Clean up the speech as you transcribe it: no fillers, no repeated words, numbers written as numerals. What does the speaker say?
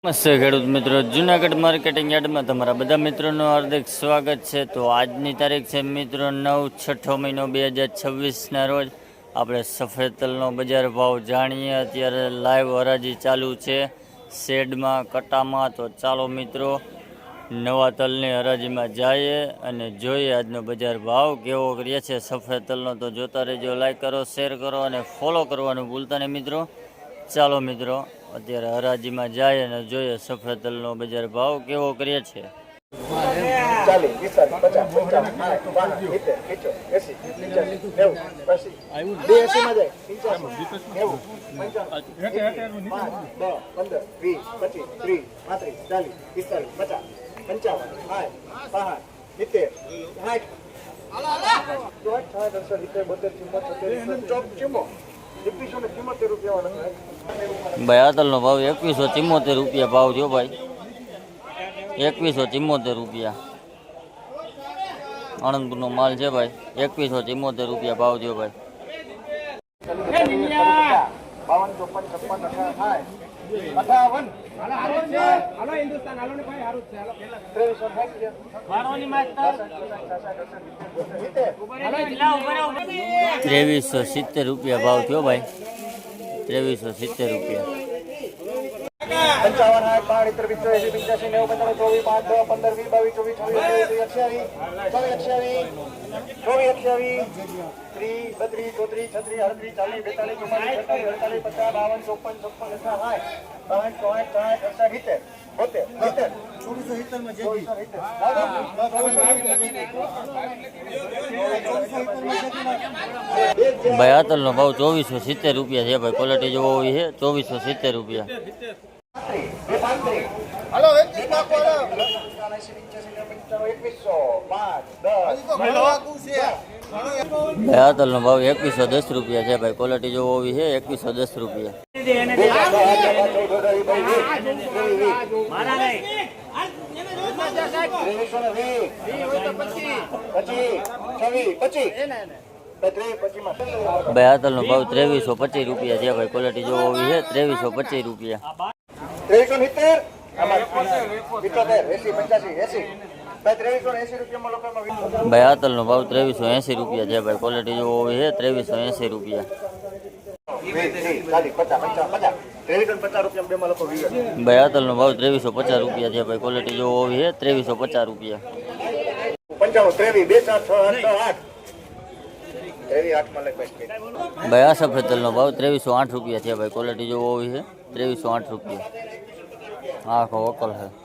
નમસ્તે ખેડૂત મિત્રો, જુનાગઢ માર્કેટિંગ યાર્ડમાં તમારા બધા મિત્રોનું હાર્દિક સ્વાગત છે। તો આજની તારીખ છે મિત્રો 9/6 મહિનો 2026ના રોજ આપણે સફેદ તલનો બજાર ભાવ જાણીએ। અત્યારે લાઈવ હરાજી ચાલુ છે શેડમાં કટામાં। તો ચાલો મિત્રો નવા તલની હરાજીમાં જઈએ અને જોઈએ આજનો બજાર ભાવ કેવો કરીએ છે સફેદ તલનો। તો જોતા રહેજો, લાઈક કરો, શેર કરો અને ફોલો કરવાનું ભૂલતા નહીં મિત્રો। ચાલો મિત્રો અત્યારે હરાજીમાં જાય અને જોઈએ સફેદ તલનો બજાર ભાવ કેવો કરીએ છે। ભાઈ આ તલનો ભાવ 2174 રૂપિયા ભાવ થયો ભાઈ, 2174 રૂપિયા। આણંદપુરનો માલ છે ભાઈ, 2174 રૂપિયા ભાવ થયો ભાઈ। ₹2370 રૂપિયા ભાવ થયો ભાઈ, 2370 રૂપિયા। ભાઈ આ તલનો ભાવ 2470 રૂપિયા છે ભાઈ, ક્વોલિટી જોવો હોય છે 2470 રૂપિયા। ભાઈ આ તલનો ભાવ 2110 રૂપિયા છે ભાઈ, ક્વોલિટી જોવો હોય છે 2110 રૂપિયા। ભાઈ આ તલનો ભાવ 2325 રૂપિયા છે ભાઈ, ક્વોલિટી જોવો હોય છે 2325 રૂપિયા। ભાઈ આ તલનો ભાવ 2380 રૂપિયા છે ભાઈ, ક્વોલિટી જોવો હોય છે 2380 રૂપિયા। ભાઈ આ તલનો ભાવ 2350 રૂપિયા છે ભાઈ, ક્વોલિટી જોવો હોય છે 2350 રૂપિયા। ભાઈ આ સફેદ તલનો ભાવ 2308 રૂપિયા છે ભાઈ, ક્વોલિટી જોવો હોય છે 2308 રૂપિયા। આખો વકલ છે।